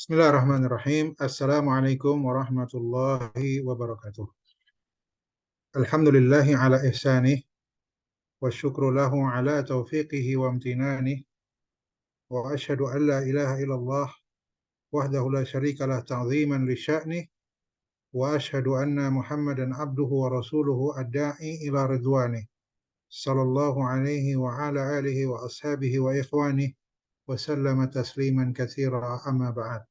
Bismillahirrahmanirrahim. Assalamualaikum warahmatullahi wabarakatuh. Alhamdulillahi ala ihsanih wa syukru lahu ala taufiqihi wa amtinanih wa ashhadu an la ilaha illallah wahdahu la syarika lah ta'ziman li sya'nih wa ashhadu anna Muhammadan abduhu wa rasuluhu ad-da'i ila ridwanih sallallahu alaihi wa ala alihi wa ashabihi wa ikhwanih wa sallama tasliman katsira amma ba'd.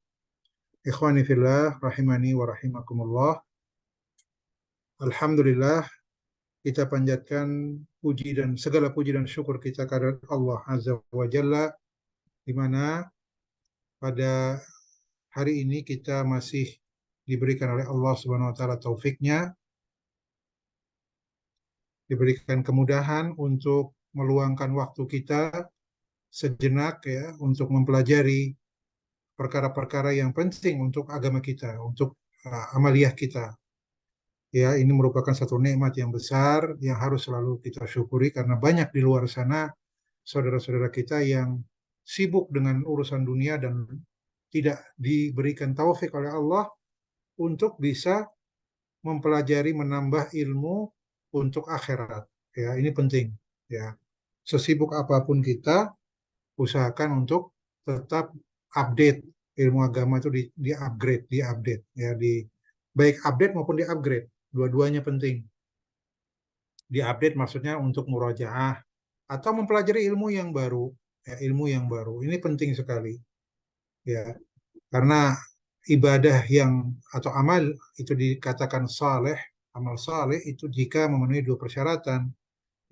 Ikhwani fillah rahimani wa rahimakumullah. Alhamdulillah, kita panjatkan puji dan segala puji dan syukur kita kepada Allah Azza wa Jalla, di mana pada hari ini kita masih diberikan oleh Allah Subhanahu wa taala taufiknya, diberikan kemudahan untuk meluangkan waktu kita sejenak ya untuk mempelajari perkara-perkara yang penting untuk agama kita, untuk amaliyah kita. Ya, ini merupakan satu nikmat yang besar yang harus selalu kita syukuri karena banyak di luar sana saudara-saudara kita yang sibuk dengan urusan dunia dan tidak diberikan taufik oleh Allah untuk bisa mempelajari, menambah ilmu untuk akhirat. Ya, ini penting. Ya, sesibuk apapun kita, usahakan untuk tetap update ilmu agama itu di-upgrade, di-update. Ya, baik update maupun di-upgrade. Dua-duanya penting. Di-update maksudnya untuk murojaah atau mempelajari ilmu yang baru, ya, ilmu yang baru. Ini penting sekali. Ya, karena ibadah yang atau amal itu dikatakan saleh, amal saleh itu jika memenuhi dua persyaratan.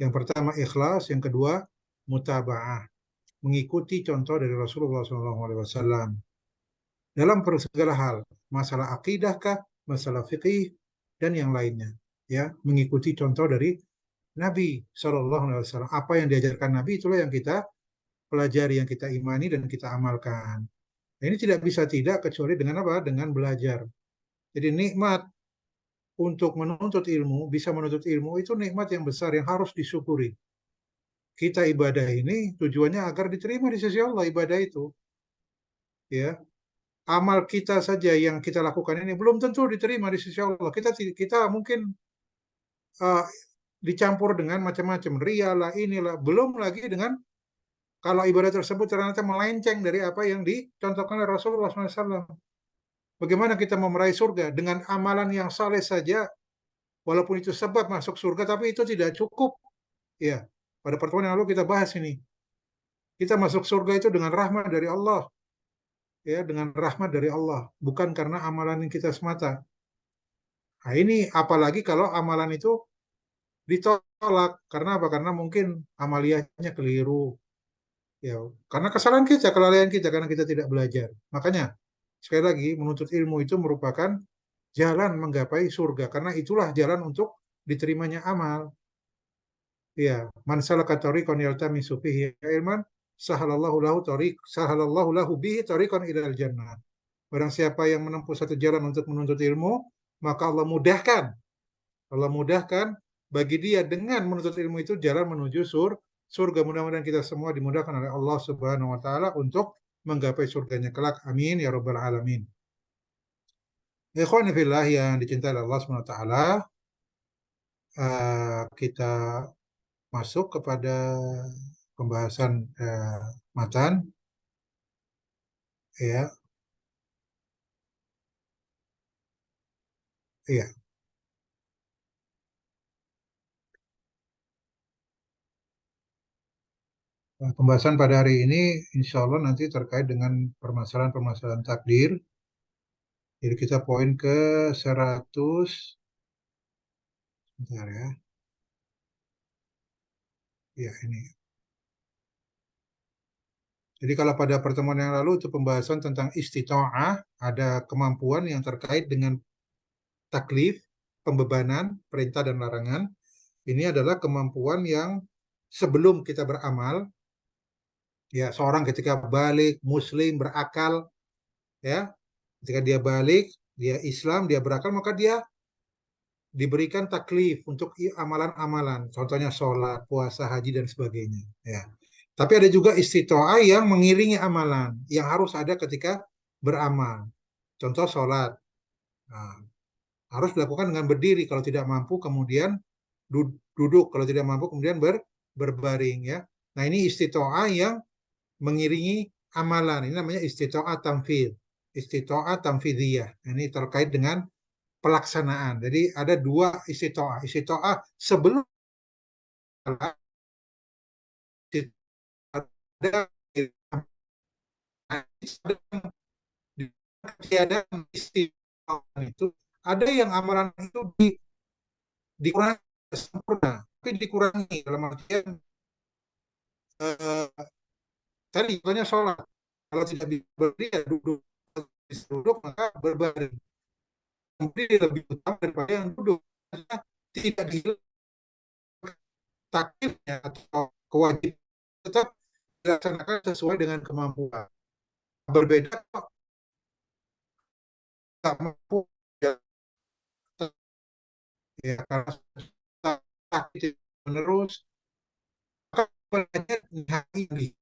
Yang pertama ikhlas, yang kedua mutaba'ah, mengikuti contoh dari Rasulullah SAW dalam segala hal, masalah akidah kah, masalah fikih dan yang lainnya. Ya, mengikuti contoh dari Nabi SAW. Apa yang diajarkan Nabi itulah yang kita pelajari, yang kita imani dan kita amalkan. Nah, ini tidak bisa tidak kecuali dengan apa? Dengan belajar. Jadi nikmat untuk menuntut ilmu, bisa menuntut ilmu itu nikmat yang besar yang harus disyukuri. Kita ibadah ini tujuannya agar diterima di sisi Allah ibadah itu. Ya, amal kita saja yang kita lakukan ini belum tentu diterima di sisi Allah. Kita mungkin uh, dicampur dengan macam-macam rialah inilah, belum lagi dengan kalau ibadah tersebut ternyata melenceng dari apa yang dicontohkan oleh Rasulullah SAW. Bagaimana kita mau meraih surga dengan amalan yang saleh saja, walaupun itu sebab masuk surga, tapi itu tidak cukup. Ya, pada pertemuan yang lalu kita bahas ini. Kita masuk surga itu dengan rahmat dari Allah, ya, dengan rahmat dari Allah, bukan karena amalan kita semata. Nah, ini apalagi kalau amalan itu ditolak karena apa? Karena mungkin amaliyahnya keliru. Ya, karena kesalahan kita, kelalaian kita, karena kita tidak belajar. Makanya sekali lagi menuntut ilmu itu merupakan jalan menggapai surga karena itulah jalan untuk diterimanya amal. Ya, man salaka tariqan yaltamisu fihi ilman sahalallahu lahu tariq sahalallahu lahu bihi tariqan ilal jannah. Barang siapa yang menempuh satu jalan untuk menuntut ilmu, maka Allah mudahkan bagi dia dengan menuntut ilmu itu jalan menuju surga. Mudah-mudahan kita semua dimudahkan oleh Allah Subhanahu wa taala untuk menggapai surganya kelak. Amin ya rabbal alamin. Ikhwani fillah yang dicintai Allah Subhanahu wa taala, kita masuk kepada pembahasan matan, ya. Iya. Pembahasan pada hari ini insya Allah nanti terkait dengan permasalahan-permasalahan takdir. Jadi kita poin ke 100, bentar ya. Ya, ini. Jadi kalau pada pertemuan yang lalu itu pembahasan tentang istita'ah, ada kemampuan yang terkait dengan taklif, pembebanan, perintah dan larangan. Ini adalah kemampuan yang sebelum kita beramal, ya, seorang ketika balik, muslim, berakal, ya, ketika dia balik, dia Islam, dia berakal, maka dia diberikan taklif untuk amalan-amalan, contohnya sholat, puasa, haji dan sebagainya. Ya. Tapi ada juga istitoah yang mengiringi amalan yang harus ada ketika beramal. Contoh sholat. Nah, harus dilakukan dengan berdiri. Kalau tidak mampu kemudian duduk. Kalau tidak mampu kemudian berbaring ya. Nah ini istitoah yang mengiringi amalan. Ini namanya istitoah tamfid. Istitoah tamfidiyah. Ini terkait dengan pelaksanaan. Jadi ada dua istitoah. Istitoah sebelum ada ketiadaan istiqomah itu ada yang amalan itu dikurangi sempurna tapi dikurangi dalam artian eh, tadi contohnya sholat kalau tidak bisa berdiri ya duduk bisa duduk maka berbaring berdiri lebih utama daripada yang duduk karena tidak takdirnya atau kewajiban tetap dilaksanakan sesuai dengan kemampuan berbeda kok tak mampu ya, ya karena sakit menerus maka belajar hari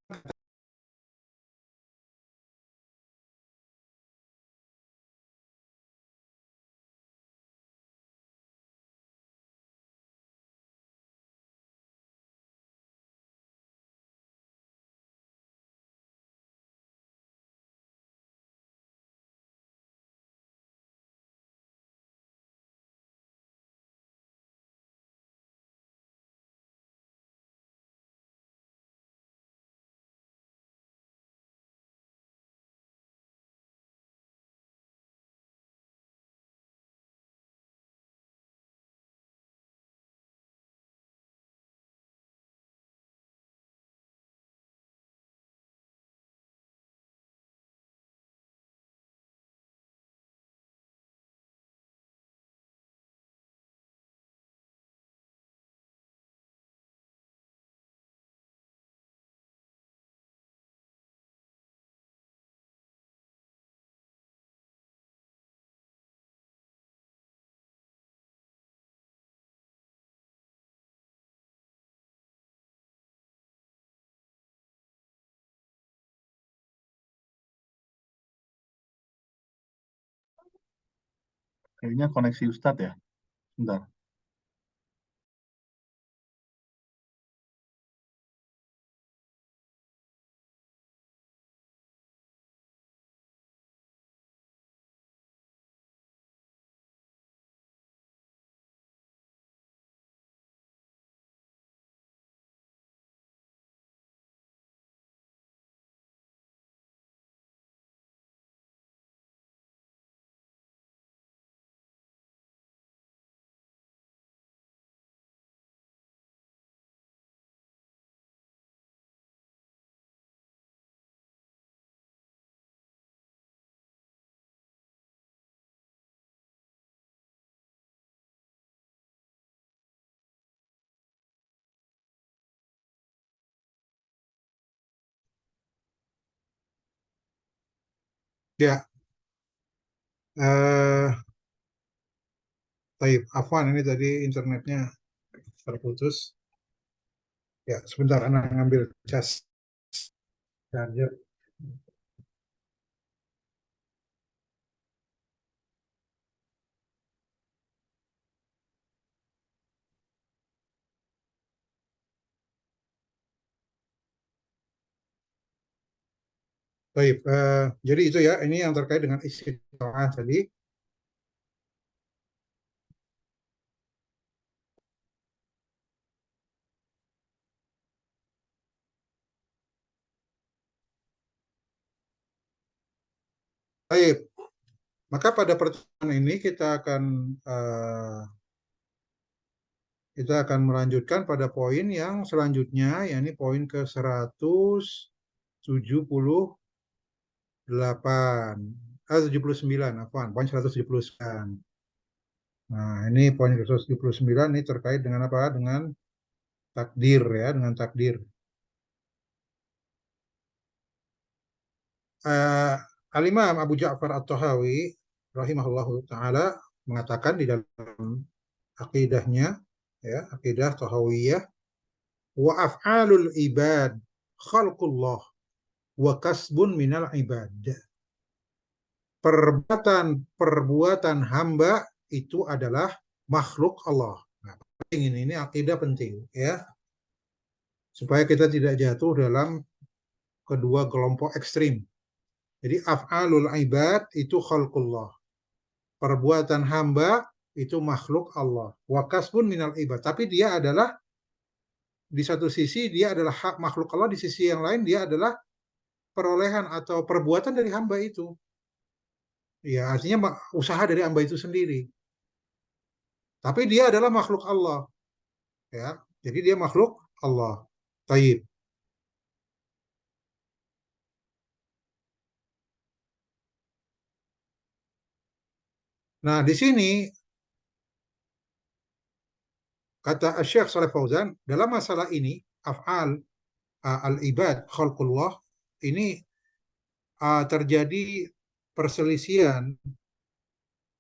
Kayaknya koneksi Ustadz ya. Bentar. ya baik Afwan ini tadi internetnya terputus ya sebentar anak ngambil cas charger baik jadi itu ya ini yang terkait dengan istiqomah tadi. Baik, maka pada pertemuan ini kita akan melanjutkan pada poin yang selanjutnya, yakni poin ke 178, 79, poin 179. Nah, ini poin ke 179 ini terkait dengan apa? Dengan takdir ya, dengan takdir. Uh, Al-Imam Abu Ja'far At-Tahawi rahimahullahu taala mengatakan di dalam akidahnya ya, akidah Tahawiyah wa af'alul ibad khalqullah wa kasbun minal ibad. perbuatan hamba itu adalah makhluk Allah. Nah, penting ini akidah penting ya, supaya kita tidak jatuh dalam kedua kelompok ekstrim. Jadi af'alul ibad itu khalqullah. Perbuatan hamba itu makhluk Allah. Wa kasbun minal ibad. Tapi dia adalah di satu sisi dia adalah hak makhluk Allah, di sisi yang lain dia adalah perolehan atau perbuatan dari hamba itu. Ya, artinya usaha dari hamba itu sendiri. Tapi dia adalah makhluk Allah, ya. Jadi dia makhluk Allah. Taib. Nah, di sini kata Syekh Saleh Fauzan dalam masalah ini af'al al-ibad khalqullah ini terjadi perselisihan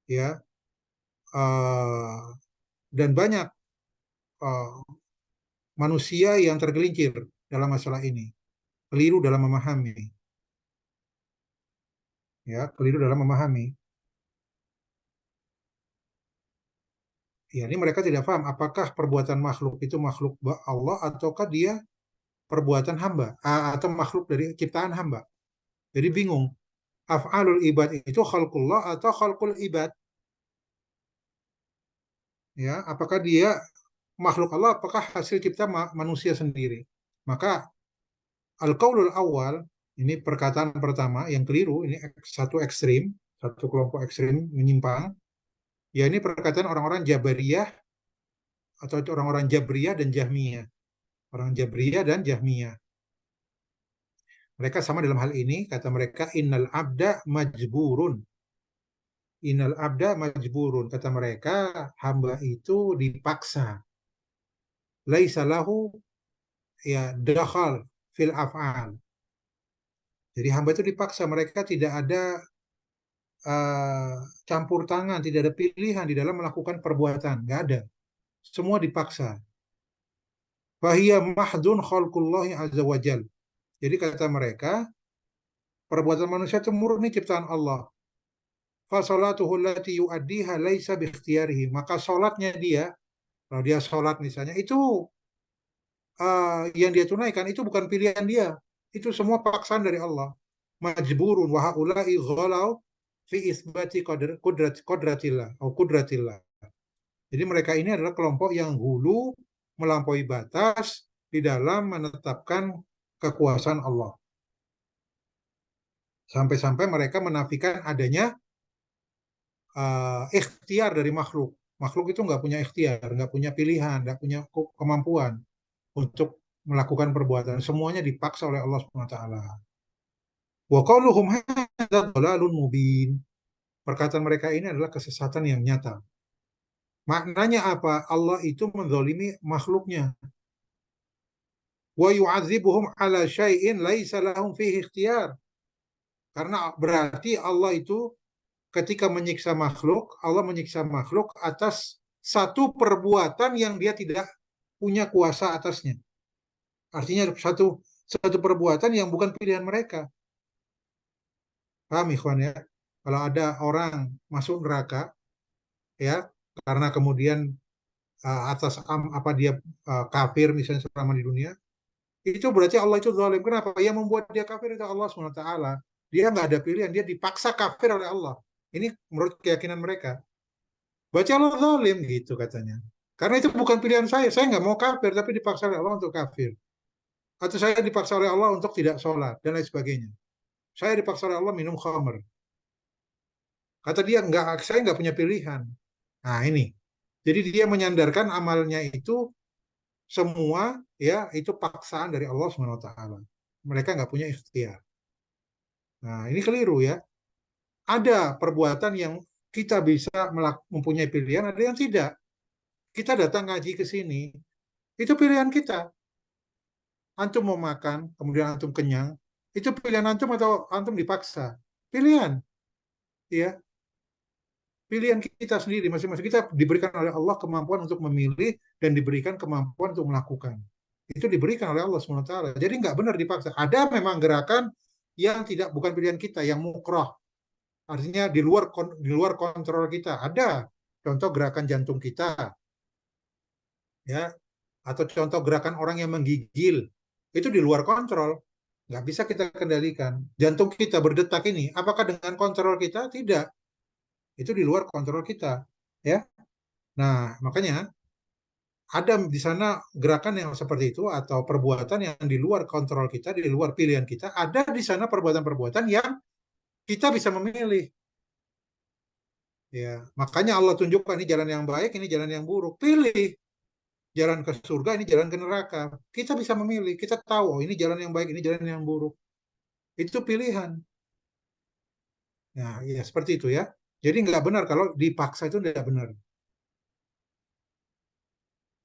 ya, uh, dan banyak uh, manusia yang tergelincir dalam masalah ini, keliru dalam memahami, ya, keliru dalam memahami. Ya, ini mereka tidak paham apakah perbuatan makhluk itu makhluk Allah ataukah dia perbuatan hamba atau makhluk dari ciptaan hamba. Jadi bingung. Af'alul ibad itu khalqullah atau khalqul ibad? Ya, apakah dia makhluk Allah, apakah hasil cipta manusia sendiri? Maka al-qaulul awal, ini perkataan pertama yang keliru, ini satu ekstrim, satu kelompok ekstrim menyimpang. Ya, ini perkataan orang-orang Jabariyah atau orang-orang Jabriyah dan Jahmiyah. Orang Jabriyah dan Jahmiyah. Mereka sama dalam hal ini, kata mereka innal abda majburun. Innal abda majburun, kata mereka hamba itu dipaksa. Laisa lahu ya dakhal fil af'al. Jadi hamba itu dipaksa, mereka tidak ada campur tangan, tidak ada pilihan di dalam melakukan perbuatan, nggak ada. Semua dipaksa. Fahiyya mahdun khalqullahi azza wajal. Jadi kata mereka, perbuatan manusia itu murni ciptaan Allah. Fasolatuhu allati yu'addiha laisa bikhtiyarihi. Maka sholatnya dia, kalau dia sholat misalnya, itu yang dia tunaikan itu bukan pilihan dia. Itu semua paksaan dari Allah. Majburun wa haula'i ghalau fi isbati qudratillah atau qudratillah. Jadi mereka ini adalah kelompok yang hulu melampaui batas di dalam menetapkan kekuasaan Allah. Sampai-sampai mereka menafikan adanya ikhtiar dari makhluk. Makhluk itu nggak punya ikhtiar, nggak punya pilihan, nggak punya kemampuan untuk melakukan perbuatan. Semuanya dipaksa oleh Allah SWT. Wa qauluhum hadza dhalalun mubin. Perkataan mereka ini adalah kesesatan yang nyata. Maknanya apa? Allah itu menzalimi makhluknya. Wa yu'adzibuhum ala syai'in laisa lahum fihi ikhtiyar. Karena berarti Allah itu ketika menyiksa makhluk, Allah menyiksa makhluk atas satu perbuatan yang dia tidak punya kuasa atasnya. Artinya satu perbuatan yang bukan pilihan mereka. Paham ikhwan ya? Kalau ada orang masuk neraka ya karena kemudian atas apa dia kafir misalnya selama di dunia, itu berarti Allah itu zalim. Kenapa? Yang membuat dia kafir itu Allah SWT. Dia nggak ada pilihan, dia dipaksa kafir oleh Allah. Ini menurut keyakinan mereka. Berarti Allah zalim gitu katanya. Karena itu bukan pilihan saya nggak mau kafir, tapi dipaksa oleh Allah untuk kafir. Atau saya dipaksa oleh Allah untuk tidak sholat, dan lain sebagainya. Saya dipaksa oleh Allah minum khamr. Kata dia, saya nggak punya pilihan. Nah ini. Jadi dia menyandarkan amalnya itu semua ya itu paksaan dari Allah SWT. Mereka nggak punya ikhtiar. Nah ini keliru ya. Ada perbuatan yang kita bisa mempunyai pilihan, ada yang tidak. Kita datang ngaji ke sini, itu pilihan kita. Antum mau makan, kemudian antum kenyang, itu pilihan antum atau antum dipaksa? Pilihan, ya. Pilihan kita sendiri, masing-masing kita diberikan oleh Allah kemampuan untuk memilih dan diberikan kemampuan untuk melakukan. Itu diberikan oleh Allah SWT. Jadi nggak benar dipaksa. Ada memang gerakan yang bukan pilihan kita, yang mukroh. Artinya di luar kontrol kita. Ada contoh gerakan jantung kita, ya, atau contoh gerakan orang yang menggigil, itu di luar kontrol, nggak bisa kita kendalikan. Jantung kita berdetak ini, apakah dengan kontrol kita? Tidak, itu di luar kontrol kita, ya. Nah, makanya ada di sana gerakan yang seperti itu atau perbuatan yang di luar kontrol kita, di luar pilihan kita. Ada di sana perbuatan-perbuatan yang kita bisa memilih. Ya, makanya Allah tunjukkan ini jalan yang baik, ini jalan yang buruk. Pilih jalan ke surga, ini jalan ke neraka. Kita bisa memilih, kita tahu oh, ini jalan yang baik, ini jalan yang buruk. Itu pilihan. Nah, ya seperti itu ya. Jadi nggak benar kalau dipaksa itu nggak benar.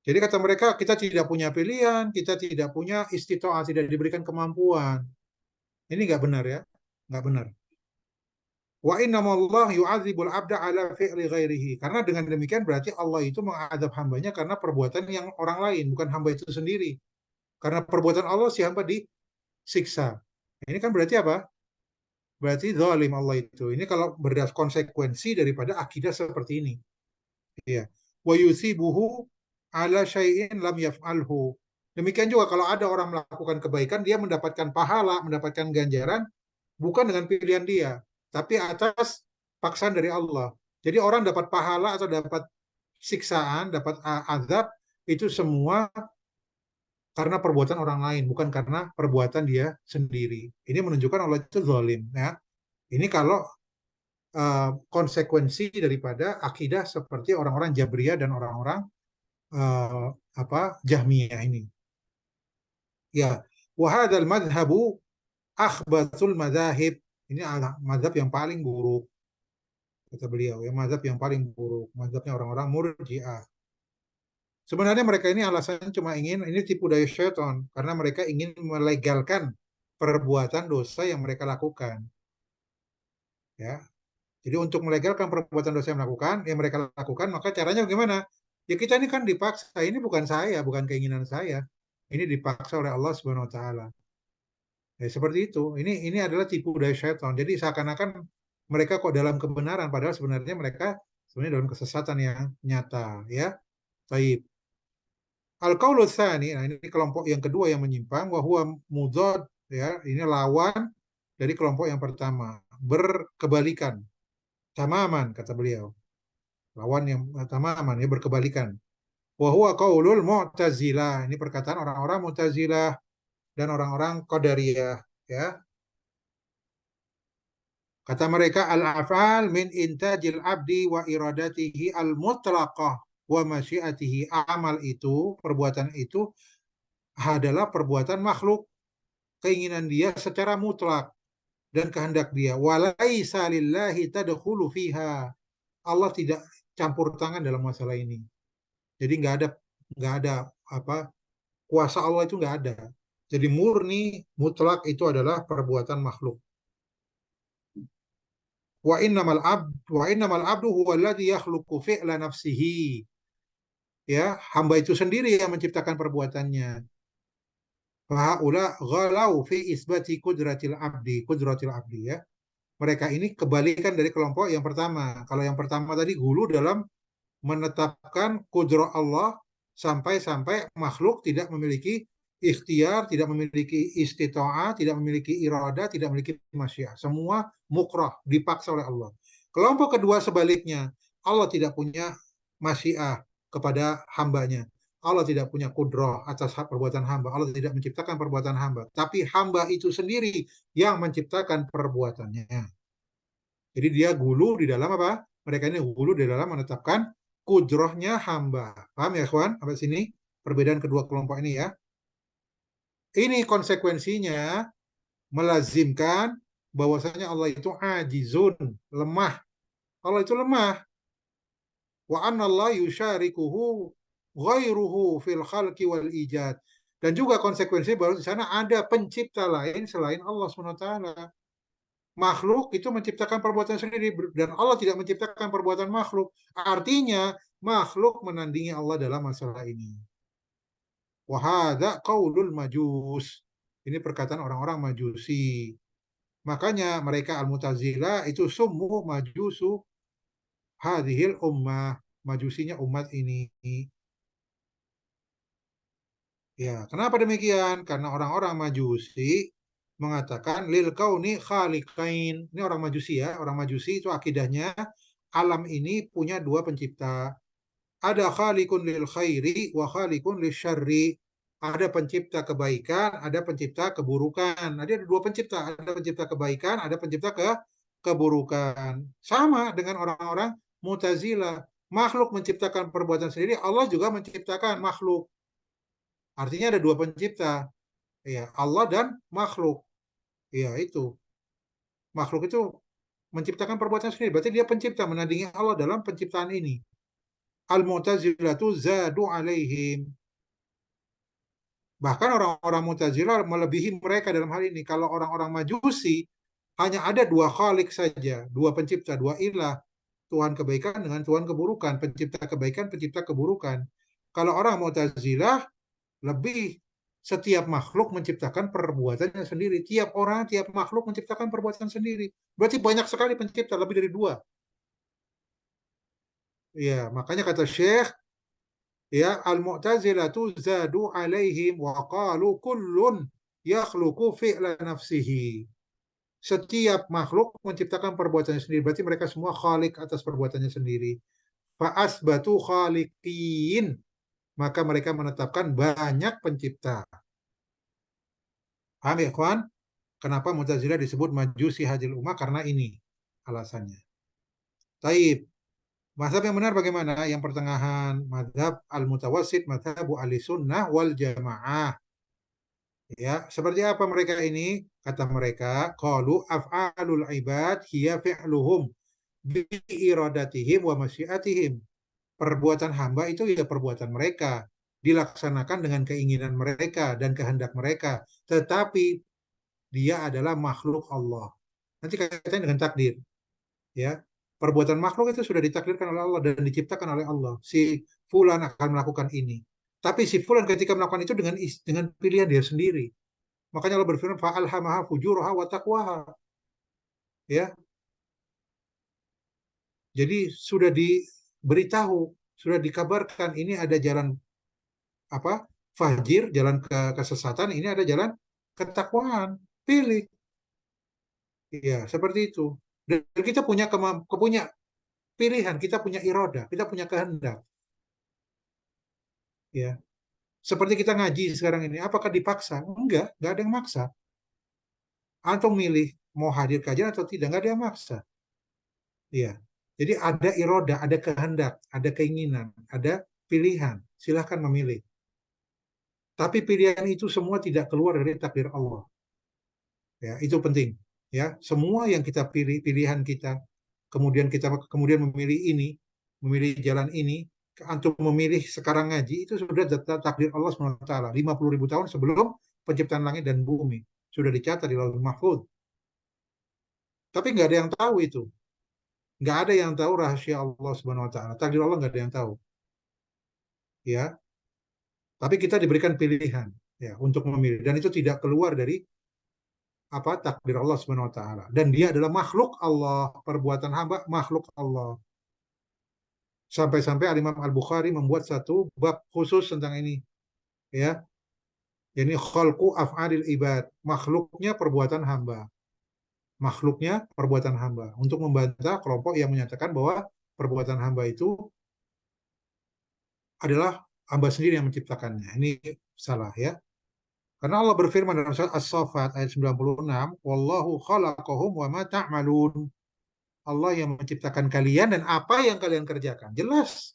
Jadi kata mereka kita tidak punya pilihan, kita tidak punya istitoah, tidak diberikan kemampuan. Ini nggak benar ya, nggak benar. Wa innamallah yu'adzibul abda ala fi'li ghairihi. Karena dengan demikian berarti Allah itu mengadab hambanya karena perbuatan yang orang lain, bukan hamba itu sendiri. Karena perbuatan Allah si hamba disiksa. Ini kan berarti apa? Berarti zalim Allah itu. Ini kalau berdasar konsekuensi daripada akidah seperti ini. Ya. Wa yusibuhu ala syai'in lam yaf'alhu. Demikian juga kalau ada orang melakukan kebaikan, dia mendapatkan pahala, mendapatkan ganjaran, bukan dengan pilihan dia, tapi atas paksaan dari Allah. Jadi orang dapat pahala atau dapat siksaan, dapat azab, itu semua karena perbuatan orang lain, bukan karena perbuatan dia sendiri. Ini menunjukkan Allah itu zalim. Ya. Ini kalau konsekuensi daripada akidah seperti orang-orang Jabriyah dan orang-orang uh, Jahmiyah ini. Ya, wahadal madhabu akhbatul madhahib. Ini adalah madhab yang paling buruk, kata beliau. Ya, madhab yang paling buruk, madhabnya orang-orang Murji'ah. Sebenarnya mereka ini alasannya cuma ingin, ini tipu daya syaitan, karena mereka ingin melegalkan perbuatan dosa yang mereka lakukan. Ya, jadi untuk melegalkan perbuatan dosa yang mereka lakukan, maka caranya bagaimana? Ya kita ini kan dipaksa, ini bukan saya, bukan keinginan saya. Ini dipaksa oleh Allah Subhanahu wa taala. Ya, seperti itu. Ini adalah tipu daya syaitan. Jadi seakan-akan mereka kok dalam kebenaran padahal sebenarnya mereka sebenarnya dalam kesesatan yang nyata, ya. Baik. Al-qaulu tsani, nah ini kelompok yang kedua yang menyimpang, wa huwa mudad, ya, ini lawan dari kelompok yang pertama, berkebalikan. Tamaman kata beliau. Lawan yang tamaman ya berkebalikan. Wa huwa qaulul Mu'tazilah. Ini perkataan orang-orang Mu'tazilah dan orang-orang Qadariyah, ya. Kata mereka al-af'al min intajil abdi wa iradatihi al-mutlaqah wa masyiatihi. Amal itu, perbuatan itu adalah perbuatan makhluk, keinginan dia secara mutlak dan kehendak dia. Walaisa lillahi tadkhulu fiha. Allah tidak campur tangan dalam masalah ini. Jadi nggak ada apa kuasa Allah itu nggak ada. Jadi murni mutlak itu adalah perbuatan makhluk. Wa innamal abdu huwa alladhi yakhluqu fi'la nafsihi. Ya, hamba itu sendiri yang menciptakan perbuatannya. Fahaula ghalau fi isbati kudratil abdi ya. Mereka ini kebalikan dari kelompok yang pertama. Kalau yang pertama tadi hulu dalam menetapkan kudrah Allah sampai-sampai makhluk tidak memiliki ikhtiar, tidak memiliki istita'ah, tidak memiliki iradah, tidak memiliki masyiah. Semua mukrah, dipaksa oleh Allah. Kelompok kedua sebaliknya, Allah tidak punya masyiah kepada hambanya. Allah tidak punya kudroh atas perbuatan hamba. Allah tidak menciptakan perbuatan hamba. Tapi hamba itu sendiri yang menciptakan perbuatannya. Jadi dia gulu di dalam apa? Mereka ini gulu di dalam menetapkan kudrohnya hamba. Paham ya kawan? Sampai sini perbedaan kedua kelompok ini ya. Ini konsekuensinya melazimkan bahwasanya Allah itu ajizun, lemah. Allah itu lemah. Wa anna Allah yusyarikuhu ghairuhu fil khalqi wal ijad. Dan juga konsekuensi bahwa di sana ada pencipta lain selain Allah SWT. Makhluk itu menciptakan perbuatan sendiri dan Allah tidak menciptakan perbuatan makhluk. Artinya makhluk menandingi Allah dalam masalah ini. Wahada qaulul majus. Ini perkataan orang-orang majusi. Makanya mereka Al-Mu'tazilah itu summu majusu hadhil ummah, majusinya umat ini. Ya, kenapa demikian? Karena orang-orang Majusi mengatakan lil kauni khaliqain. Ini orang Majusi ya, orang Majusi itu akidahnya alam ini punya dua pencipta. Ada khaliqun lil khairi wa khaliqun lil syarri. Ada pencipta kebaikan, ada pencipta keburukan. Ada dua pencipta, ada pencipta kebaikan, ada pencipta keburukan. Sama dengan orang-orang Mu'tazilah. Makhluk menciptakan perbuatan sendiri, Allah juga menciptakan makhluk. Artinya ada dua pencipta, ya Allah dan makhluk. Ya itu makhluk itu menciptakan perbuatan sendiri. Berarti dia pencipta menandingi Allah dalam penciptaan ini. Al-Mu'tazilatu zadu alaihim. Bahkan orang-orang Mu'tazilah melebihi mereka dalam hal ini. Kalau orang-orang Majusi hanya ada dua khalik saja, dua pencipta, dua ilah. Tuhan kebaikan dengan Tuhan keburukan, pencipta kebaikan, pencipta keburukan. Kalau orang Mu'tazilah lebih, setiap makhluk menciptakan perbuatannya sendiri. Tiap orang, tiap makhluk menciptakan perbuatan sendiri. Berarti banyak sekali pencipta, lebih dari dua. Ya, makanya kata Syekh, ya al-mu'tazilatu zadu alaihim wa qalu kullun yakhluqu fi'la nafsihi. Setiap makhluk menciptakan perbuatannya sendiri. Berarti mereka semua khalik atas perbuatannya sendiri. Fa'asbatu khaliqin. Maka mereka menetapkan banyak pencipta. Paham ya, kawan? Kenapa Mu'tazilah disebut majusi hadil ummah? Karena ini alasannya. Taib. Mazhab yang benar bagaimana? Yang pertengahan, mazhab al-mutawassit, mazhab ahli sunnah wal jamaah. Ya, seperti apa mereka ini? Kata mereka, qalu af'alul ibad hiya fi'luhum bi iradatihim wa masyiatihim. Perbuatan hamba itu ya perbuatan mereka, dilaksanakan dengan keinginan mereka dan kehendak mereka. Tetapi dia adalah makhluk Allah. Nanti kaitannya dengan takdir, ya. Perbuatan makhluk itu sudah ditakdirkan oleh Allah dan diciptakan oleh Allah. Si fulan akan melakukan ini. Tapi si fulan ketika melakukan itu dengan pilihan dia sendiri. Makanya Allah berfirman fa'alhamaha fujuraha wa taqwaha. Ya. Jadi sudah diberitahu, sudah dikabarkan ini ada jalan apa? Fajir, jalan kesesatan, ini ada jalan ketakwaan. Pilih. Ya, seperti itu. Dan kita punya pilihan, kita punya iroda, kita punya kehendak. Ya, seperti kita ngaji sekarang ini, apakah dipaksa? Enggak ada yang maksa. Antum milih mau hadir kajian atau tidak, enggak ada yang maksa. Ya, jadi ada iroda, ada kehendak, ada keinginan, ada pilihan. Silahkan memilih. Tapi pilihan itu semua tidak keluar dari takdir Allah. Ya, itu penting. Ya, semua yang kita pilih, pilihan kita, kemudian memilih ini, memilih jalan ini, antum memilih sekarang ngaji, itu sudah takdir Allah SWT. 50.000 tahun sebelum penciptaan langit dan bumi. Sudah dicatat di Lauhul Mahfuz. Tapi nggak ada yang tahu itu. Nggak ada yang tahu rahasia Allah SWT. Takdir Allah nggak ada yang tahu. Ya, tapi kita diberikan pilihan ya untuk memilih. Dan itu tidak keluar dari apa takdir Allah SWT. Dan dia adalah makhluk Allah. Perbuatan hamba makhluk Allah. Sampai-sampai Imam Al-Bukhari membuat satu bab khusus tentang ini. Ya, ini khalqu af'alil ibad, makhluknya perbuatan hamba. Makhluknya perbuatan hamba. Untuk membantah kelompok yang menyatakan bahwa perbuatan hamba itu adalah hamba sendiri yang menciptakannya. Ini salah ya. Karena Allah berfirman dalam surat As-Saffat ayat 96, "Wallahu khalaqahum wa ma ta'malun." Allah yang menciptakan kalian dan apa yang kalian kerjakan. Jelas.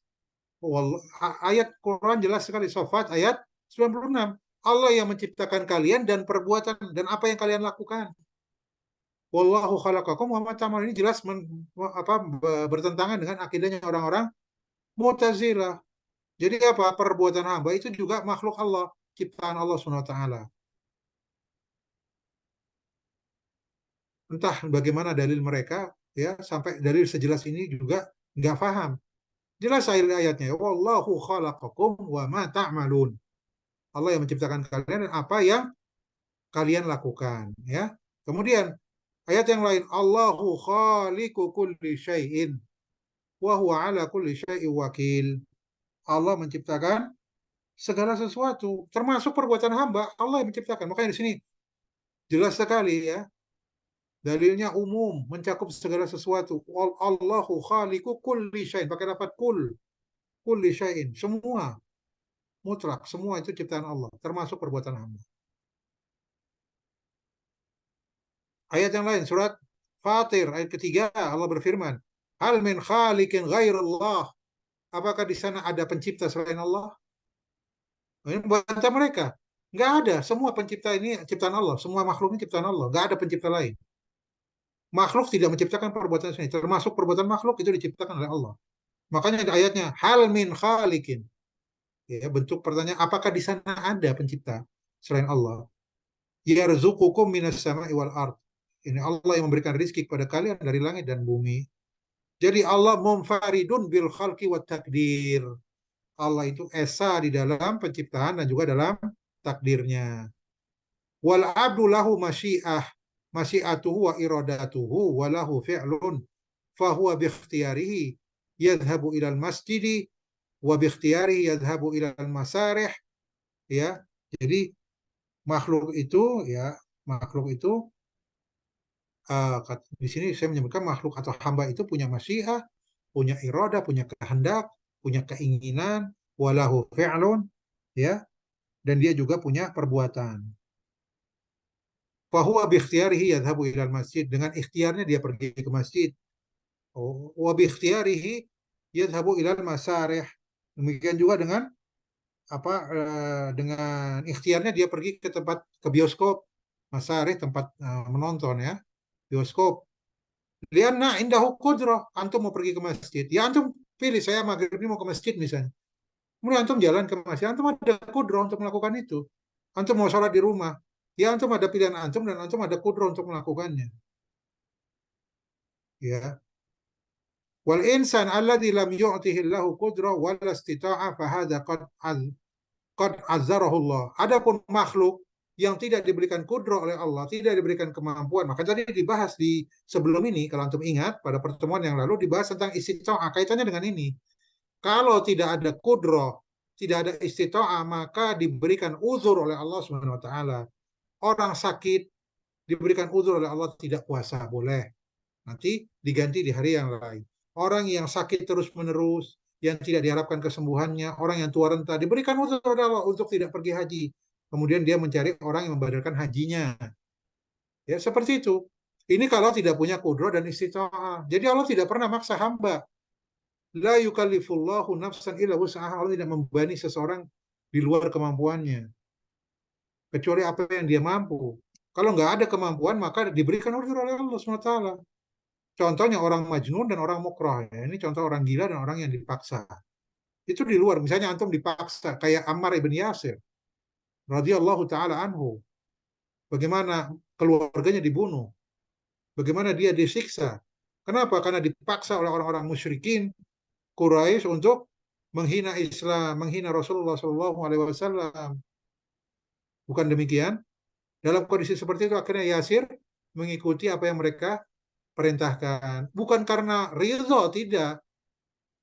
Ayat Quran jelas sekali, Saffat ayat 96. Allah yang menciptakan kalian dan perbuatan dan apa yang kalian lakukan. Wallahu khalaqakum wa ma ta'malun. Ini jelas bertentangan dengan akidahnya orang-orang Mu'tazilah. Jadi apa? Perbuatan hamba itu juga makhluk Allah, ciptaan Allah SWT. Entah bagaimana dalil mereka, ya sampai dalil sejelas ini juga nggak paham. Jelas ayatnya, wallahu khalaqakum wa ma ta'malun. Allah yang menciptakan kalian dan apa yang kalian lakukan, ya. Kemudian Ayat yang lain, Allahu khaliqu kulli syai'in wa huwa ala kulli syai'in wakil. Allah menciptakan segala sesuatu, termasuk perbuatan hamba. Allah yang menciptakan. Makanya di sini jelas sekali ya. Dalilnya umum, mencakup segala sesuatu. Allahu khaliqu kulli syai'in. Pakai lafaz kulli syai'in. Semua, mutlak. Semua itu ciptaan Allah, termasuk perbuatan hamba. Ayat yang lain, surat Fatir, ayat ketiga, Allah berfirman, Hal min khaliqin ghairullah. Apakah di sana ada pencipta selain Allah? Ini bantah mereka. Nggak ada. Semua pencipta ini ciptaan Allah. Semua makhluk ini ciptaan Allah. Nggak ada pencipta lain. Makhluk tidak menciptakan perbuatan sendiri. Termasuk perbuatan makhluk itu diciptakan oleh Allah. Makanya di ayatnya, Hal min khaliqin. Ya, bentuk pertanyaan, apakah di sana ada pencipta selain Allah? Yarzuqukum minas sama'i wal ard. Ini Allah yang memberikan rizki kepada kalian dari langit dan bumi. Jadi Allah munfaridun bil khalqi wa takdir. Allah itu esa di dalam penciptaan dan juga dalam takdirnya. Wal abdu lahu masyiah, masyiatuhu wa iradatuhu wa lahu fi'lun fahuwa bi ikhtiyarihi yadhhabu ilal masjidi wa bi ikhtiyarihi yadhhabu ilal masarih, ya. Jadi makhluk itu di sini saya menyebutkan makhluk atau hamba itu punya masyiah, punya iradah, punya kehendak, punya keinginan, walahu fi'lun, ya, dan dia juga punya perbuatan. Fahuwa bi ikhtiyarihi yadhhabu ilal masjid, dengan ikhtiarnya dia pergi ke masjid. Wa bi ikhtiyarihi yadhhabu ilal masarih. Demikian juga dengan dengan ikhtiarnya dia pergi ke tempat, ke bioskop, masarih tempat menonton, ya, bioskop. Lianna indahu qudrah, antum mau pergi ke masjid, ya antum pilih, saya maghrib ini mau ke masjid misalnya. Kemudian antum jalan ke masjid, antum ada qudrah untuk melakukan itu. Antum mau sholat di rumah, ya antum ada pilihan antum dan antum ada qudrah untuk melakukannya. Ya. Wal insan alladzi lam yu'tihi Allahu qudrah wala istita'a fa hadza qad azzarahu Allah. Adapun makhluk yang tidak diberikan kudrah oleh Allah, tidak diberikan kemampuan. Maka tadi dibahas di sebelum ini, kalau antum ingat, pada pertemuan yang lalu dibahas tentang istita'ah, kaitannya dengan ini. Kalau tidak ada kudrah, tidak ada istita'ah, maka diberikan uzur oleh Allah Subhanahu wa taala. Orang sakit diberikan uzur oleh Allah, tidak puasa, boleh. Nanti diganti di hari yang lain. Orang yang sakit terus-menerus, yang tidak diharapkan kesembuhannya, orang yang tua renta, diberikan uzur oleh Allah untuk tidak pergi haji. Kemudian dia mencari orang yang membadalkan hajinya. Ya, seperti itu. Ini kalau tidak punya kudro dan istita'ah. Jadi Allah tidak pernah maksa hamba. La yukallifullahu nafsan illa wus'aha. Allah tidak membebani seseorang di luar kemampuannya, kecuali apa yang dia mampu. Kalau nggak ada kemampuan, maka diberikan uzur oleh Allah SWT. Contohnya orang majnun dan orang mukroh. Ya. Ini contoh orang gila dan orang yang dipaksa. Itu di luar. Misalnya antum dipaksa, kayak Ammar ibn Yasir radhiyallahu taala anhu. Bagaimana keluarganya dibunuh, bagaimana dia disiksa. Kenapa? Karena dipaksa oleh orang-orang musyrikin Quraisy untuk menghina Islam, menghina Rasulullah Shallallahu Alaihi Wasallam. Bukan demikian? Dalam kondisi seperti itu akhirnya Yasir mengikuti apa yang mereka perintahkan. Bukan karena ridho, tidak,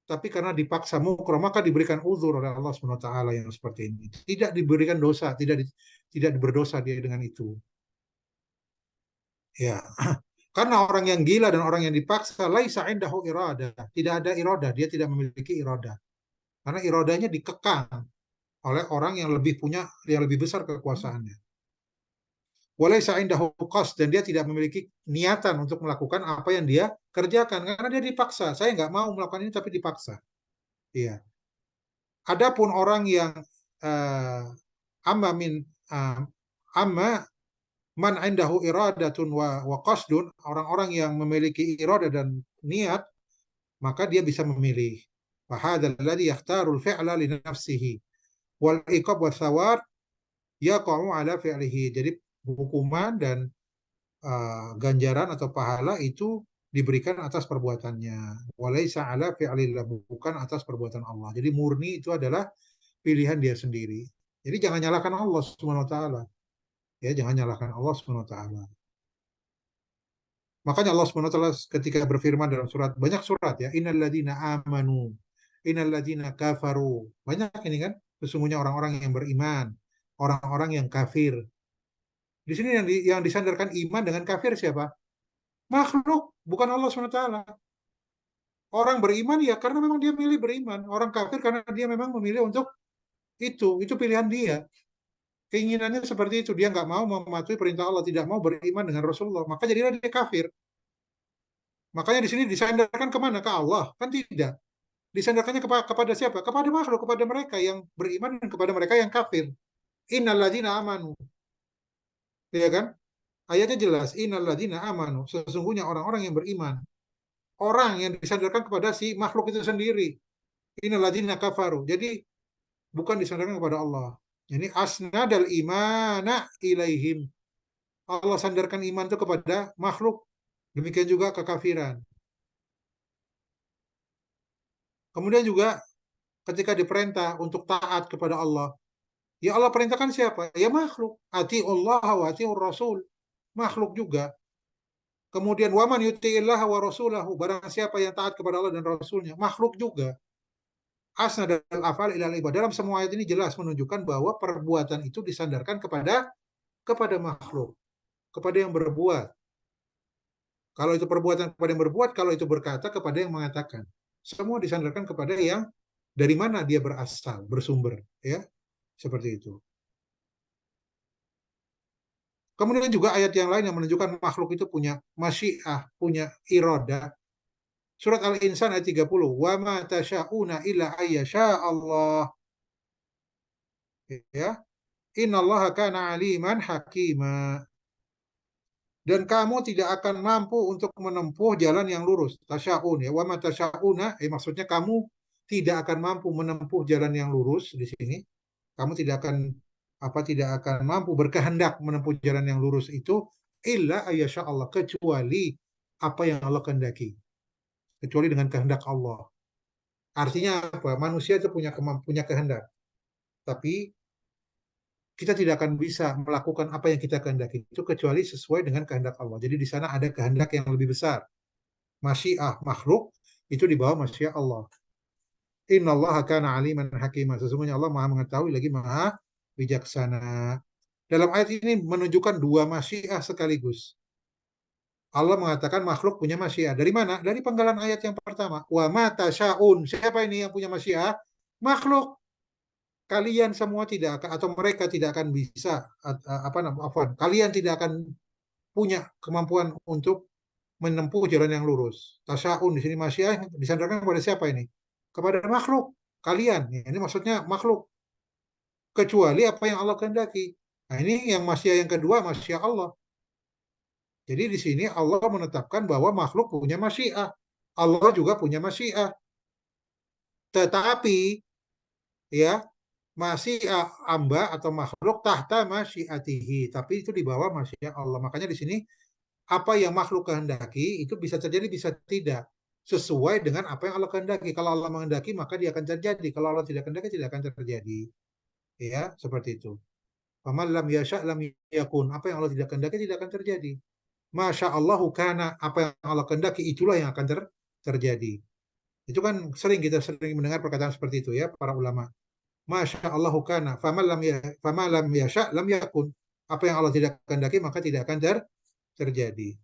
tapi karena dipaksa mukroh, maka diberikan uzur oleh Allah SWT yang seperti ini. Tidak diberikan dosa, tidak berdosa dia dengan itu. Ya, karena orang yang gila dan orang yang dipaksa, laisa indahu iradah, tidak ada iradah, dia tidak memiliki iradah. Karena iradahnya dikekang oleh orang yang lebih besar kekuasaannya. Walaisa indahu qasd, dan dia tidak memiliki niatan untuk melakukan apa yang dia kerjakan karena dia dipaksa. Saya nggak mau melakukan ini tapi dipaksa. Iya. Adapun orang yang uh, amma min uh, amma man indahu iradatun wa qasdun, orang-orang yang memiliki iradah dan niat, maka dia bisa memilih. Wa hadzal ladzi yakhtaru al-fi'la li nafsihi wal iqab wa thawab yaqa'u ala fi'lihi. Jadi hukuman dan ganjaran atau pahala itu diberikan atas perbuatannya. Walaisa ala fi'lillah, bukan atas perbuatan Allah. Jadi murni itu adalah pilihan dia sendiri. Jadi jangan nyalahkan Allah Subhanahu wa taala. Ya, jangan nyalahkan Allah Subhanahu wa taala. Makanya Allah SWT ketika berfirman dalam surat, banyak surat ya, innalladzina amanu, innalladzina kafaru. Banyak ini kan, sesungguhnya orang-orang yang beriman, orang-orang yang kafir. Di sini yang disandarkan iman dengan kafir siapa? Makhluk, bukan Allah SWT. Orang beriman ya karena memang dia milih beriman. Orang kafir karena dia memang memilih untuk itu pilihan dia. Keinginannya seperti itu. Dia nggak mau mematuhi perintah Allah, tidak mau beriman dengan Rasulullah. Maka jadilah dia kafir. Makanya di sini disandarkan kemana? Ke Allah. Kan tidak. Disandarkannya kepada siapa? Kepada makhluk, kepada mereka yang beriman dan kepada mereka yang kafir. Innalladzina amanu. Ya kan? Ayatnya jelas. Innalladzina amanu. Sesungguhnya orang-orang yang beriman. Orang yang disandarkan kepada si makhluk itu sendiri. Innalladzina kafaru. Jadi bukan disandarkan kepada Allah. Jadi asnadal imana ilaihim. Allah sandarkan iman itu kepada makhluk. Demikian juga kekafiran. Kemudian juga ketika diperintah untuk taat kepada Allah, ya Allah perintahkan siapa? Ya makhluk. Atiullah wa atiur rasul. Makhluk juga. Kemudian waman yuti'illah wa rasulahu. Barang siapa yang taat kepada Allah dan Rasulnya. Makhluk juga. Asna dan afal ilal ibad. Dalam semua ayat ini jelas menunjukkan bahwa perbuatan itu disandarkan kepada makhluk. Kepada yang berbuat. Kalau itu perbuatan kepada yang berbuat, kalau itu berkata kepada yang mengatakan. Semua disandarkan kepada yang dari mana dia berasal, bersumber. Ya, seperti itu. Kemudian juga ayat yang lain yang menunjukkan makhluk itu punya masyiah, punya iroda. Surat Al-Insan ayat 30. Wa ma tasha'una illa ayyasha Allah. Ya. Innallaha kana aliman hakima. Dan kamu tidak akan mampu untuk menempuh jalan yang lurus. Tasya'un ya. Wa ma tasha'una, maksudnya kamu tidak akan mampu menempuh jalan yang lurus di sini. Kamu tidak akan mampu berkehendak menempuh jalan yang lurus itu illa ayyasha Allah, kecuali apa yang Allah kehendaki, kecuali dengan kehendak Allah. Artinya apa? Manusia itu punya kehendak, tapi kita tidak akan bisa melakukan apa yang kita kehendaki itu kecuali sesuai dengan kehendak Allah. Jadi di sana ada kehendak yang lebih besar. Masyiah makhluk itu di bawah masyiah Allah. Innallaha kana aliman hakimah. Sesungguhnya Allah Maha mengetahui lagi Maha bijaksana. Dalam ayat ini menunjukkan dua masyiah sekaligus. Allah mengatakan makhluk punya masyiah. Dari mana? Dari penggalan ayat yang pertama. Wa ma tasyaun. Siapa ini yang punya masyiah? Makhluk. Kalian semua tidak akan, atau mereka tidak akan bisa, kalian tidak akan punya kemampuan untuk menempuh jalan yang lurus. Tasyaun di sini masyiah disandarkan kepada siapa ini? Kepada makhluk. Kalian. Ini maksudnya makhluk. Kecuali apa yang Allah kehendaki. Nah ini yang masyiah yang kedua, masyiah Allah. Jadi di sini Allah menetapkan bahwa makhluk punya masyiah. Allah juga punya masyiah. Tetapi ya masyiah amba atau makhluk tahta masyiatihi. Tapi itu di bawah masyiah Allah. Makanya di sini apa yang makhluk kehendaki itu bisa terjadi bisa tidak. Sesuai dengan apa yang Allah kehendaki. Kalau Allah menghendaki maka dia akan terjadi. Kalau Allah tidak kehendaki tidak akan terjadi. Ya, seperti itu. Faman lam yasha' lam yakun. Apa yang Allah tidak kehendaki tidak akan terjadi. Masya Allahu kana, apa yang Allah kehendaki itulah yang akan terjadi. Itu kan kita sering mendengar perkataan seperti itu ya para ulama. Masya Allahu kana, fama lam yasha lam yakun. Apa yang Allah tidak kehendaki maka tidak akan terjadi.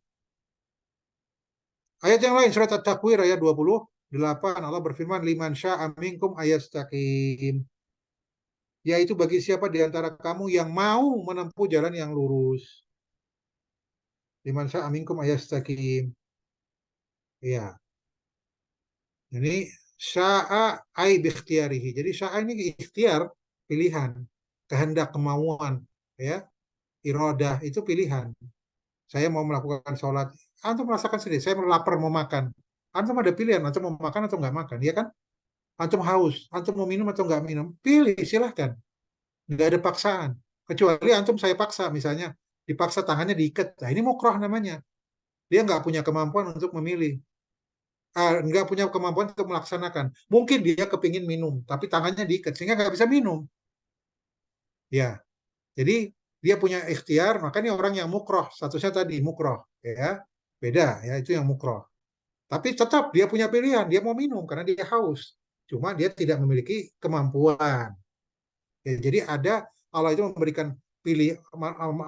Ayat yang lain surat At-Takwir ayat 28 Allah berfirman liman sya'a minkum ayastaqim. Yaitu bagi siapa di antara kamu yang mau menempuh jalan yang lurus. Liman sya'a minkum ayastaqim. Ya. Ini sya'a ai bikhtiyarihi. Jadi sya'a ini ikhtiar, pilihan, kehendak, kemauan, ya. Iradah itu pilihan. Saya mau melakukan sholat, antum merasakan sendiri. Saya lapar mau makan. Antum ada pilihan, antum mau makan atau nggak makan, ya kan? Antum haus, antum mau minum atau nggak minum, pilih silahkan. Nggak ada paksaan. Kecuali antum saya paksa, misalnya dipaksa tangannya diikat. Nah ini mukroh namanya. Dia nggak punya kemampuan untuk memilih. Nggak punya kemampuan untuk melaksanakan. Mungkin dia kepingin minum, tapi tangannya diikat sehingga nggak bisa minum. Ya, jadi dia punya ikhtiar, makanya orang yang mukroh, statusnya tadi mukroh, ya, Beda ya, itu yang mukroh. Tapi tetap dia punya pilihan, dia mau minum karena dia haus. Cuma dia tidak memiliki kemampuan. Ya, jadi ada Allah itu memberikan pilih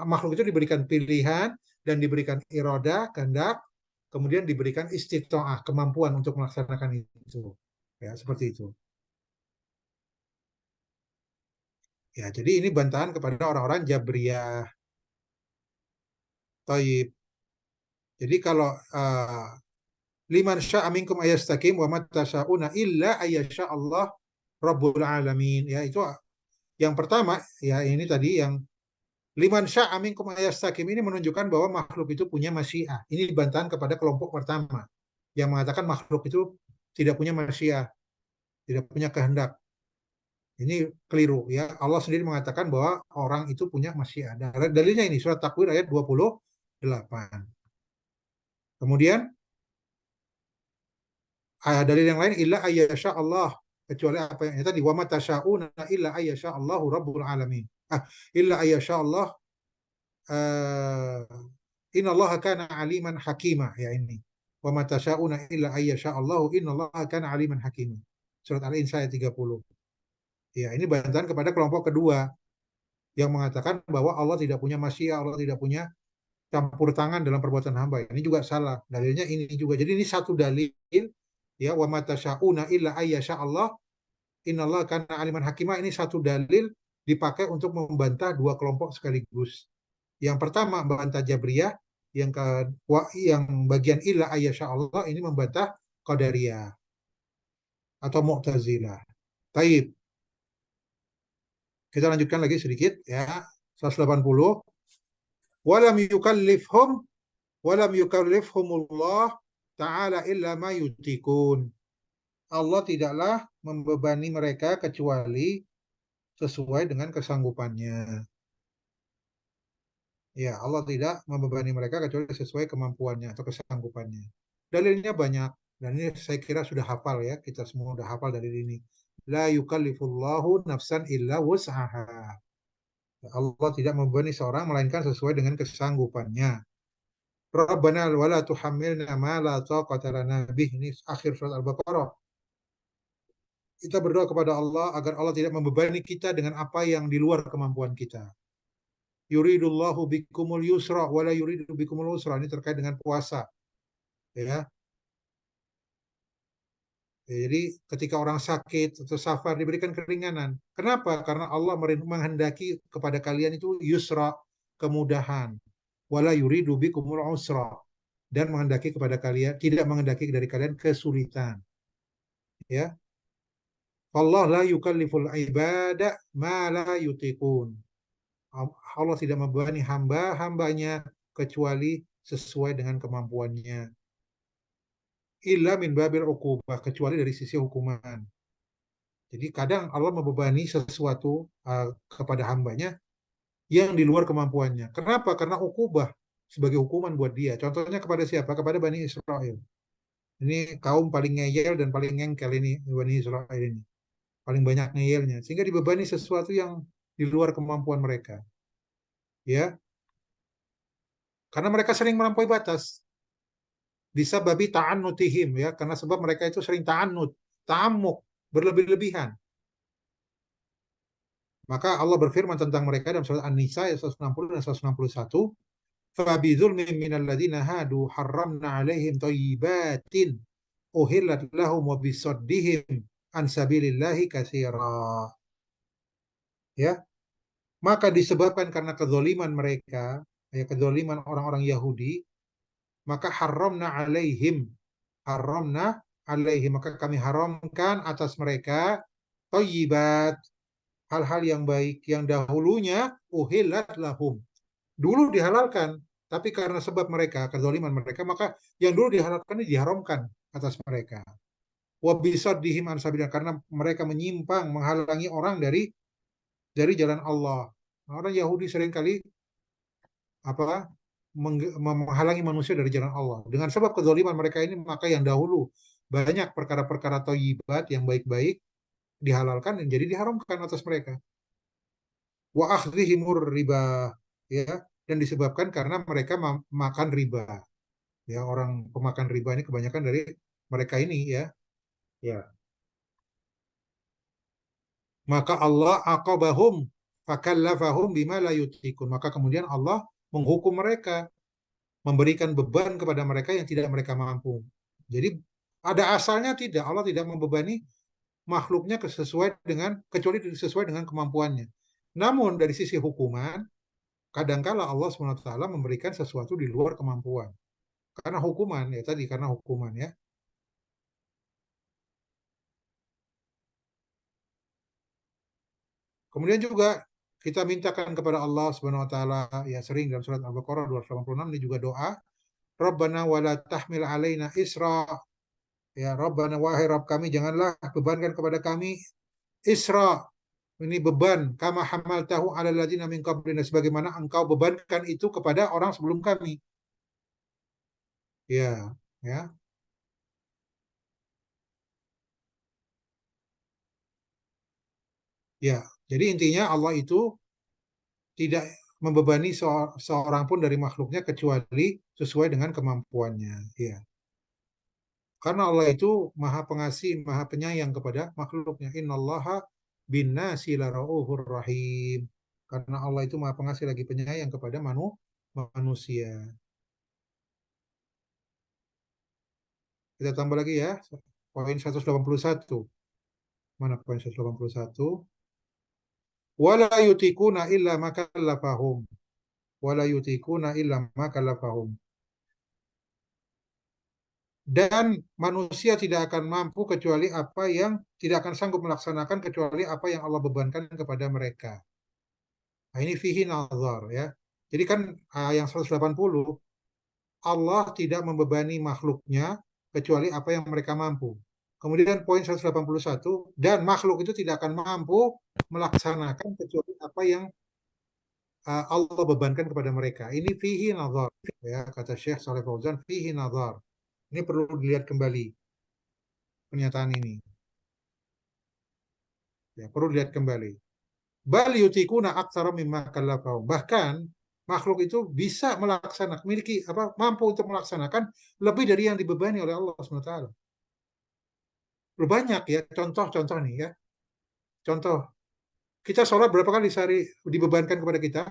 makhluk itu diberikan pilihan dan diberikan iroda, kehendak, kemudian diberikan istitoah, kemampuan untuk melaksanakan itu. Ya, seperti itu. Ya, jadi ini bantahan kepada orang-orang Jabriyah. Taib. Jadi kalau liman syaa minkum ayastaqim wa matasyauna illa ayyasha Allah Rabbul Alamin. Ya, itu yang pertama, ya ini tadi yang liman syaa minkum ayastaqim ini menunjukkan bahwa makhluk itu punya masyiah. Ini bantahan kepada kelompok pertama yang mengatakan makhluk itu tidak punya masyiah, tidak punya kehendak. Ini keliru ya. Allah sendiri mengatakan bahwa orang itu punya masyiah. Dalilnya ini surat Takwir ayat 28. Kemudian dalil yang lain illa ayyasha Allah, kecuali apa yang tadi wa matasyauna illa ayyasha Allahu rabbul alamin. Illa ayyasha Allah innallaha kana aliman hakimah, ya ini. Wa matasyauna illa ayyasha Allahu innallaha kana aliman hakimah. Surat Al-Insa ayat 30. Ya, ini bantahan kepada kelompok kedua yang mengatakan bahwa Allah tidak punya masyiah, Allah tidak punya campur tangan dalam perbuatan hamba. Ini juga salah. Dalilnya ini juga. Jadi ini satu dalil ya wa matasyauna illa ayyasha Allah innallaha kana aliman hakimah, ini satu dalil dipakai untuk membantah dua kelompok sekaligus. Yang pertama membantah Jabriyah, yang bagian illa ayyasha Allah ini membantah Qadariyah atau Mu'tazilah. Taib. Kita lanjutkan lagi sedikit ya. 180. Walam yukallifhum walam yukallifhumullah ta'ala illa ma yutikun. Allah tidaklah membebani mereka kecuali sesuai dengan kesanggupannya. Ya, Allah tidak membebani mereka kecuali sesuai kemampuannya atau kesanggupannya. Dalilnya banyak, dan ini saya kira sudah hafal ya, kita semua sudah hafal dalil ini. La yukallifullahu nafsan illa wus'aha. Allah tidak membebani seorang melainkan sesuai dengan kesanggupannya. Rabbana wala tuhammilna ma la taqata lana bih. Ini akhir surat Al-Baqarah. Kita berdoa kepada Allah agar Allah tidak membebani kita dengan apa yang di luar kemampuan kita. Yuridullahu bikumul yusra wala yuridu bikumul usra. Ini terkait dengan puasa. Ya. Jadi ketika orang sakit atau safar diberikan keringanan. Kenapa? Karena Allah menghendaki kepada kalian itu yusra, kemudahan. Wala yuridu bikumul usra. Dan menghendaki kepada kalian, tidak menghendaki dari kalian kesulitan. Ya. Allah la yukalliful ibada ma la yutiqun. Allah tidak membebani hamba-hambanya kecuali sesuai dengan kemampuannya. Illa min babil uqubah, kecuali dari sisi hukuman. Jadi kadang Allah membebani sesuatu kepada hambanya yang di luar kemampuannya. Kenapa? Karena ukubah sebagai hukuman buat dia. Contohnya kepada siapa? Kepada Bani Israel. Ini kaum paling ngeyel dan paling ngengkel ini, Bani Israel ini. Paling banyak ngeyelnya. Sehingga dibebani sesuatu yang di luar kemampuan mereka. Ya, karena mereka sering melampaui batas. Bisa babi ta'annutihim, ya, karena sebab mereka itu sering ta'annut, ta'amuk, berlebih-lebihan. Maka Allah berfirman tentang mereka dalam surat An-Nisa ayat 160 dan 161, "Fabidzulmin minal ladzina hadu harramna 'alaihim thayyibatin uhillat lahum wa bisaddihim an sabilillahi katsira." Ya, maka disebabkan karena kezaliman mereka, ya kezaliman orang-orang Yahudi, maka haramna alaihim, maka kami haramkan atas mereka thayyibat, hal-hal yang baik yang dahulunya uhillat lahum, dulu dihalalkan, tapi karena sebab mereka kezaliman mereka, maka yang dulu dihalalkan ini diharamkan atas mereka. Wa bisaddihim an sabilillah, karena mereka menyimpang, menghalangi orang dari jalan Allah. Orang Yahudi seringkali apa menghalangi manusia dari jalan Allah. Dengan sebab kezaliman mereka ini, maka yang dahulu banyak perkara-perkara thayyibat yang baik-baik dihalalkan dan jadi diharamkan atas mereka. Wa akhdhihimur riba, ya, dan disebabkan karena mereka makan riba. Ya, orang pemakan riba ini kebanyakan dari mereka ini ya. Ya. Maka Allah aqabahum fakallafahum bima la yutikun. Maka kemudian Allah menghukum mereka, memberikan beban kepada mereka yang tidak mereka mampu. Jadi ada asalnya tidak, Allah tidak membebani makhluknya sesuai dengan kecuali sesuai dengan kemampuannya. Namun dari sisi hukuman, kadangkala Allah SWT memberikan sesuatu di luar kemampuan. Karena hukuman ya tadi karena hukuman ya. Kemudian juga kita mintakan kepada Allah Subhanahu wa taala ya sering dalam surat Al-Baqarah 286 ini juga doa, Rabbana wala tahmil alaina isra. Ya Rabbana wahai Rabb kami janganlah bebankan kepada kami isra, ini beban kama hamaltahu ala ladzina min qablina sebagaimana engkau bebankan itu kepada orang sebelum kami. Ya, ya. Ya, jadi intinya Allah itu tidak membebani seorang pun dari makhluknya kecuali sesuai dengan kemampuannya. Ya. Karena Allah itu maha pengasih, maha penyayang kepada makhluknya. Innallaha binnasi lara'ufur rahim. Karena Allah itu maha pengasih lagi penyayang kepada manusia. Kita tambah lagi ya, poin 181. Mana poin 181? Wala yutikuna illa makallafahum. Wala yutikuna illa makallafahum. Dan manusia tidak akan mampu kecuali apa yang tidak akan sanggup melaksanakan kecuali apa yang Allah bebankan kepada mereka. Nah, ini fihi nazar ya. Jadi kan yang 180 Allah tidak membebani makhluknya kecuali apa yang mereka mampu. Kemudian poin 181 dan makhluk itu tidak akan mampu melaksanakan kecuali apa yang Allah bebankan kepada mereka. Ini fihi nazar ya kata Syekh Saleh Fauzan fihi nazar. Ini perlu dilihat kembali pernyataan ini. Ya, perlu dilihat kembali. Bal yutikuna aktsara mimma kallafahum. Bahkan makhluk itu bisa melaksanakan, memiliki apa, mampu untuk melaksanakan lebih dari yang dibebani oleh Allah SWT. Banyak ya contoh-contoh nih ya. Contoh, kita sholat berapa kali sehari dibebankan kepada kita?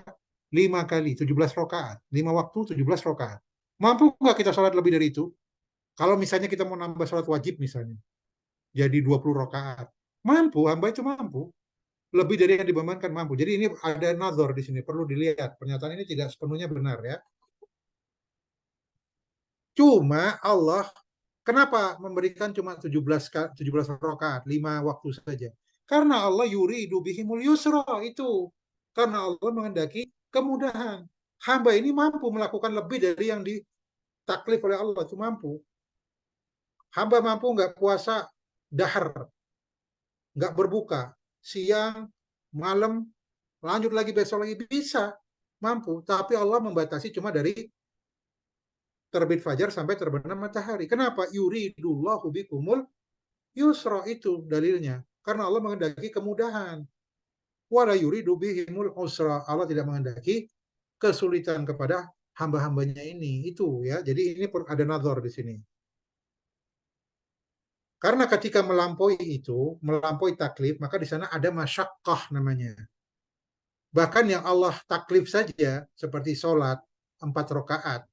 5 kali, 17 rakaat. 5 waktu, 17 rakaat. Mampu nggak kita sholat lebih dari itu? Kalau misalnya kita mau nambah sholat wajib misalnya, jadi 20 rakaat. Mampu, hamba itu mampu. Lebih dari yang dibebankan mampu. Jadi ini ada nazar di sini, perlu dilihat. Pernyataan ini tidak sepenuhnya benar ya. Cuma Allah kenapa memberikan cuma 17 rakaat, 5 waktu saja? Karena Allah yuridu bihimul yusra itu. Karena Allah menghendaki kemudahan. Hamba ini mampu melakukan lebih dari yang ditaklif oleh Allah itu mampu. Hamba mampu nggak puasa dahar, nggak berbuka, siang, malam, lanjut lagi besok lagi bisa, mampu. Tapi Allah membatasi cuma dari terbit fajar sampai terbenam matahari. Kenapa? Yuridullahu bikumul yusra itu dalilnya. Karena Allah menghendaki kemudahan. Wala yuridu bihimul usra. Allah tidak menghendaki kesulitan kepada hamba-hambanya ini. Itu ya. Jadi ini ada nazar di sini. Karena ketika melampaui itu, melampaui taklif, maka di sana ada masyakkah namanya. Bahkan yang Allah taklif saja, seperti sholat 4 rakaat,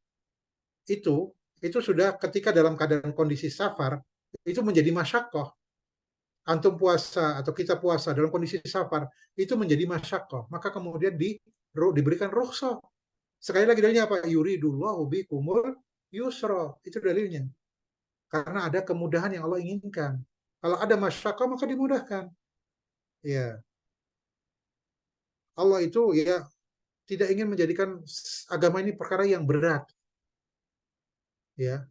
itu itu sudah ketika dalam keadaan kondisi safar, itu menjadi masyakkah. Antum puasa atau kita puasa dalam kondisi safar, itu menjadi masyakkah. Maka kemudian diberikan rukhsah. Sekali lagi dalilnya apa? Yuridullahu bikumul yusra. Itu dalilnya. Karena ada kemudahan yang Allah inginkan. Kalau ada masyakkah maka dimudahkan. Ya, Allah itu ya tidak ingin menjadikan agama ini perkara yang berat. Ya,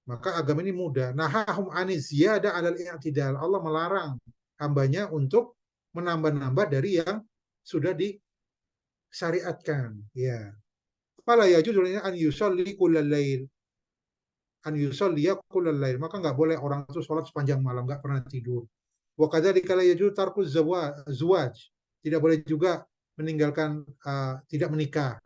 maka agama ini mudah. Nahahum aniz ziyada alal i'tidal. Allah melarang hambanya untuk menambah-nambah dari yang sudah disyariatkan. Ya. Fala yajuzu an yusalli kullal lail. An yusalliya kullal lail. Maka nggak boleh orang itu sholat sepanjang malam, nggak pernah tidur. Wa kadzalika la yajuzu tarkuz zawaj. Tidak boleh juga meninggalkan tidak menikah.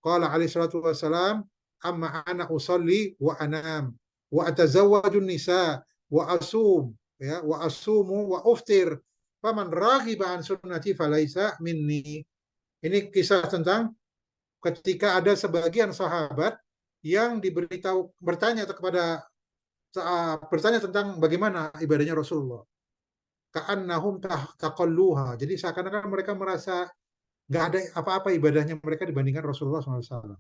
Qala alaihi salatu wassalam amma ana usalli wa anam wa atazawwajun nisa wa asum ya wa asumu wa uftir faman raghiba an sunnati falaisa minni. Ini kisah tentang ketika ada sebagian sahabat yang bertanya tentang bagaimana ibadahnya Rasulullah. Ka'annahum taqalluha. Jadi seakan-akan mereka merasa nggak ada apa-apa ibadahnya mereka dibandingkan Rasulullah SAW.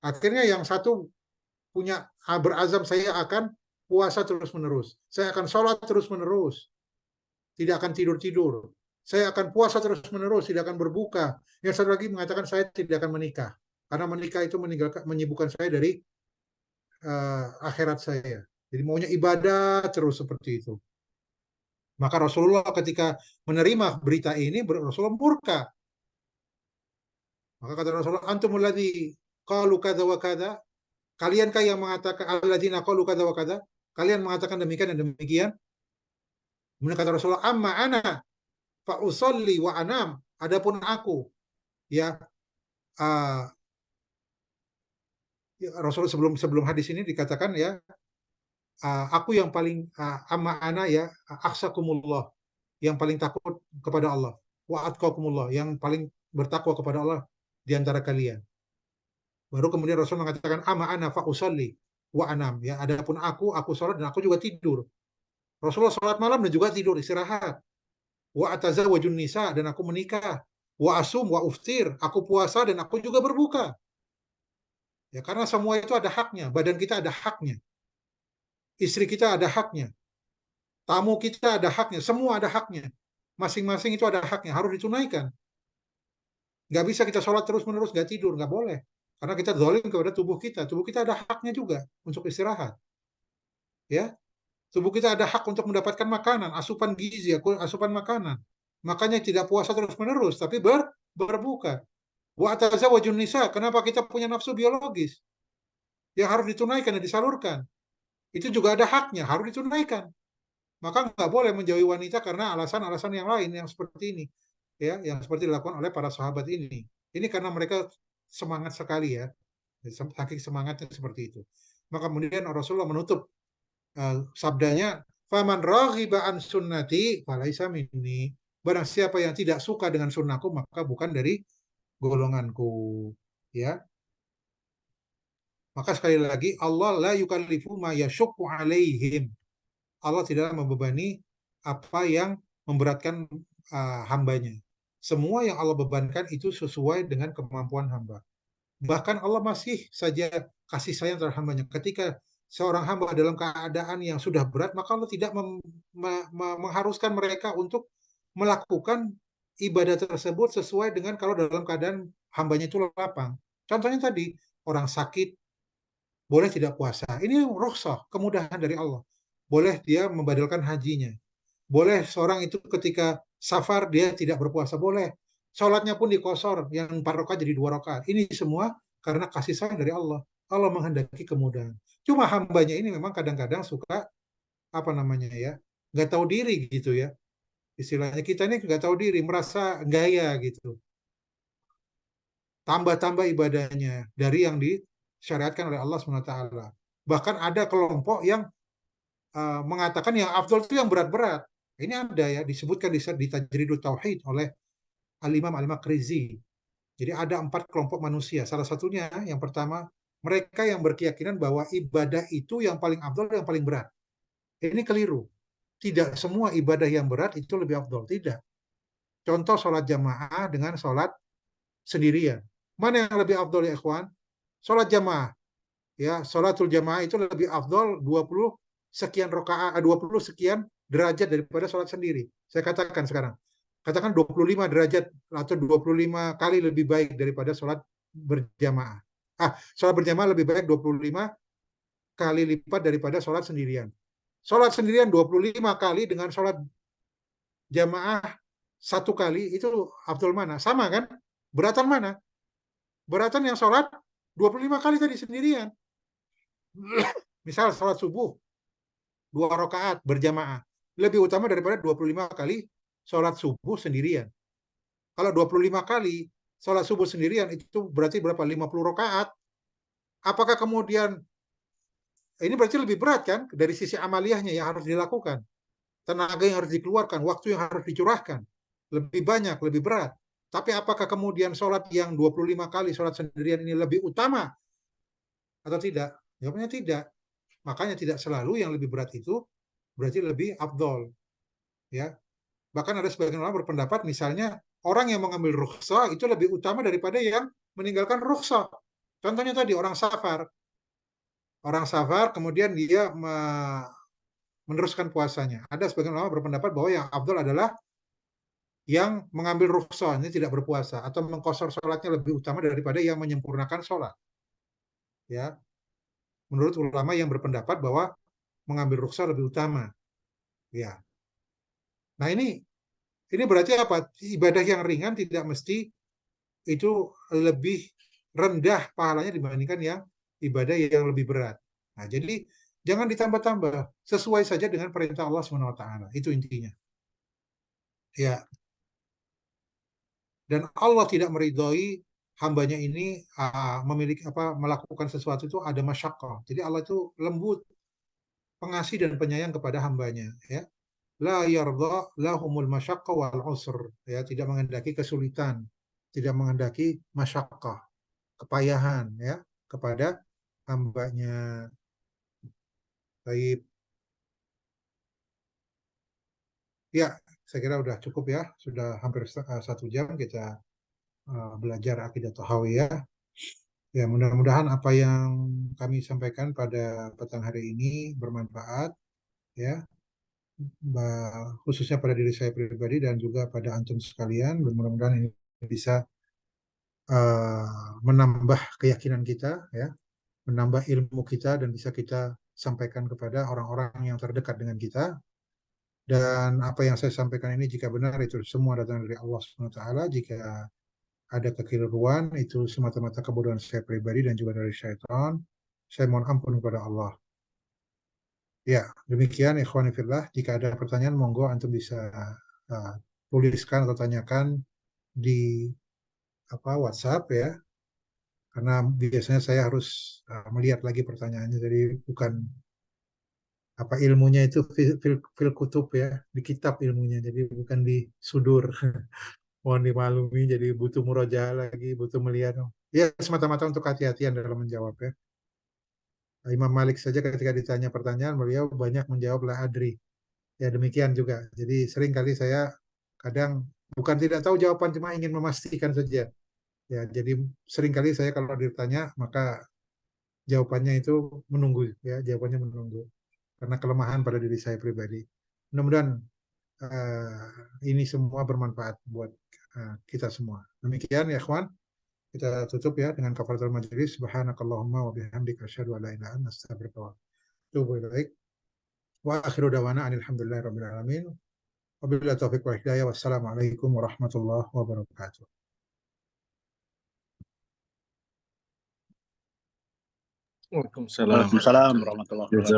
Akhirnya yang satu berazam, saya akan puasa terus-menerus. Saya akan sholat terus-menerus. Tidak akan tidur-tidur. Saya akan puasa terus-menerus, tidak akan berbuka. Yang satu lagi mengatakan saya tidak akan menikah. Karena menikah itu menyibukkan saya dari akhirat saya. Jadi maunya ibadah terus seperti itu. Maka Rasulullah ketika menerima berita ini, Rasulullah murka. Maka kata Rasulullah, antumul ladzi qalu kadza wa kadza. Kaliankah yang mengatakan alladzina qalu kadza wa kadza? Kalian mengatakan demikian dan demikian? Kemudian kata Rasulullah, amma ana fa usolli wa anam. Adapun aku, ya, Rasul sebelum hadis ini dikatakan ya, aku yang paling amma ana ya akhsakumullah, yang paling takut kepada Allah, wa atqakumullah, yang paling bertakwa kepada Allah di antara kalian. Baru kemudian Rasul mengatakan amma ana fa usolli wa anam, ya, adapun aku sholat dan aku juga tidur. Rasulullah sholat malam dan juga tidur, istirahat. Wa atazawwajun nisa, dan aku menikah. Wa asum wa uftir, aku puasa dan aku juga berbuka. Ya, karena semua itu ada haknya, badan kita ada haknya. Istri kita ada haknya. Tamu kita ada haknya, semua ada haknya. Masing-masing itu ada haknya, harus ditunaikan. Nggak bisa kita sholat terus-menerus, nggak tidur, nggak boleh. Karena kita zalim kepada tubuh kita. Tubuh kita ada haknya juga untuk istirahat. Ya, tubuh kita ada hak untuk mendapatkan makanan, asupan gizi, asupan makanan. Makanya tidak puasa terus-menerus, tapi berbuka. Wa atazawwajun nisa, kenapa kita punya nafsu biologis yang harus ditunaikan dan disalurkan? Itu juga ada haknya, harus ditunaikan. Maka nggak boleh menjauhi wanita karena alasan-alasan yang lain yang seperti ini. Ya, yang seperti dilakukan oleh para sahabat ini. Ini karena mereka semangat sekali ya. Saking semangatnya seperti itu. Maka kemudian Rasulullah menutup sabdanya, faman raghiba an sunnati falaisa minni. Barang siapa yang tidak suka dengan sunnahku maka bukan dari golonganku. Ya. Maka sekali lagi, Allah la yukallifu ma yashukku alaihim. Allah tidak membebani apa yang memberatkan hambanya. Semua yang Allah bebankan itu sesuai dengan kemampuan hamba. Bahkan Allah masih saja kasih sayang terhadap hambanya. Ketika seorang hamba dalam keadaan yang sudah berat, maka Allah tidak mengharuskan mereka untuk melakukan ibadah tersebut sesuai dengan kalau dalam keadaan hambanya itu lapang. Contohnya tadi, orang sakit boleh tidak puasa. Ini rukhsah, kemudahan dari Allah. Boleh dia membadalkan hajinya. Boleh seorang itu ketika safar dia tidak berpuasa, boleh. Sholatnya pun dikosor, yang 4 rakaat jadi 2 rakaat. Ini semua karena kasih sayang dari Allah. Allah menghendaki kemudahan. Cuma hambanya ini memang kadang-kadang suka apa namanya ya, nggak tahu diri gitu ya. Istilahnya kita ini nggak tahu diri, merasa gaya gitu. Tambah-tambah ibadahnya dari yang disyariatkan oleh Allah SWT. Bahkan ada kelompok yang mengatakan yang afdol itu yang berat-berat. Ini ada ya, disebutkan di Tajridut Tauhid oleh Al-Imam Al-Makrizi. Jadi ada 4 kelompok manusia. Salah satunya yang pertama, mereka yang berkeyakinan bahwa ibadah itu yang paling afdol, yang paling berat. Ini keliru. Tidak semua ibadah yang berat itu lebih afdol. Tidak. Contoh sholat jamaah dengan sholat sendirian. Mana yang lebih afdol ya ikhwan? Sholat jamaah. Ya, sholatul jamaah itu lebih afdol 20 sekian rakaat, 20 sekian derajat daripada sholat sendiri. Saya katakan sekarang. Katakan 25 derajat atau 25 kali lebih baik daripada sholat berjamaah. Sholat berjamaah lebih baik 25 kali lipat daripada sholat sendirian. Sholat sendirian 25 kali dengan sholat jamaah 1 kali, itu afdol mana? Sama kan? Beratan mana? Beratan yang sholat 25 kali tadi sendirian. Misal sholat subuh 2 rakaat berjamaah lebih utama daripada 25 kali sholat subuh sendirian. Kalau 25 kali sholat subuh sendirian itu berarti berapa? 50 rakaat. Apakah kemudian ini berarti lebih berat kan dari sisi amaliyahnya yang harus dilakukan, tenaga yang harus dikeluarkan, waktu yang harus dicurahkan, lebih banyak, lebih berat. Tapi apakah kemudian sholat yang 25 kali sholat sendirian ini lebih utama atau tidak? Jawabnya tidak. Makanya tidak selalu yang lebih berat itu berarti lebih afdol. Ya. Bahkan ada sebagian orang berpendapat misalnya orang yang mengambil rukhsah itu lebih utama daripada yang meninggalkan rukhsah. Contohnya tadi orang safar. Orang safar kemudian dia meneruskan puasanya. Ada sebagian ulama berpendapat bahwa yang afdol adalah yang mengambil rukhsah, ini tidak berpuasa atau mengkosor sholatnya lebih utama daripada yang menyempurnakan sholat. Ya, menurut ulama yang berpendapat bahwa mengambil rukhsah lebih utama. Ya, nah ini berarti apa? Ibadah yang ringan tidak mesti itu lebih rendah pahalanya dibandingkan yang ibadah yang lebih berat. Nah, jadi jangan ditambah-tambah, sesuai saja dengan perintah Allah SWT. Itu intinya. Ya, dan Allah tidak meridhoi hambanya ini memiliki melakukan sesuatu itu ada masyaqqah. Jadi Allah itu lembut, pengasih dan penyayang kepada hambanya. Ya, la yardha lahumul masyaqqah wal usr. Ya, tidak menghendaki kesulitan, tidak menghendaki masyaqqah, kepayahan ya kepada hambanya. Baik. Ya, saya kira sudah cukup ya. Sudah hampir 1 jam kita belajar akidah Tahawiyah. Ya, mudah-mudahan apa yang kami sampaikan pada petang hari ini bermanfaat ya, khususnya pada diri saya pribadi dan juga pada antum sekalian. Mudah-mudahan ini bisa menambah keyakinan kita ya, menambah ilmu kita dan bisa kita sampaikan kepada orang-orang yang terdekat dengan kita. Dan apa yang saya sampaikan ini jika benar itu semua datang dari Allah SWT. Jika ada kekeliruan itu semata-mata kebodohan saya pribadi dan juga dari syaitan. Saya mohon ampun kepada Allah. Ya, demikian ikhwani fillah. Jika ada pertanyaan monggo antum bisa tuliskan atau tanyakan di WhatsApp ya. Karena biasanya saya harus melihat lagi pertanyaannya, jadi bukan ilmunya itu fil kutub ya, di kitab ilmunya, jadi bukan di sudur. Mohon dimaklumi, jadi butuh murojaah lagi, butuh melihat. Ya, semata-mata untuk hati-hatian dalam menjawab ya. Imam Malik saja ketika ditanya pertanyaan, beliau banyak menjawab la adri. Ya, demikian juga. Jadi sering kali saya kadang bukan tidak tahu jawaban, cuma ingin memastikan saja. Ya, jadi sering kali saya kalau ditanya, maka jawabannya itu menunggu ya, jawabannya menunggu. Karena kelemahan pada diri saya pribadi. Mudah-mudahan ini semua bermanfaat buat kita semua. Demikian ya, ikhwan. Kita tutup ya dengan kafaratul majelis. Subhanakallahumma wa bihamdika asyhadu an la ilaha illa anta astaghfiruka wa atubu ilaik. Wa akhiru dawana alhamdulillahirabbil alamin. Wabillahi taufiq wal hidayah. Wassalamualaikum warahmatullahi wabarakatuh. Waalaikumsalam. Waalaikumsalam warahmatullahi wabarakatuh.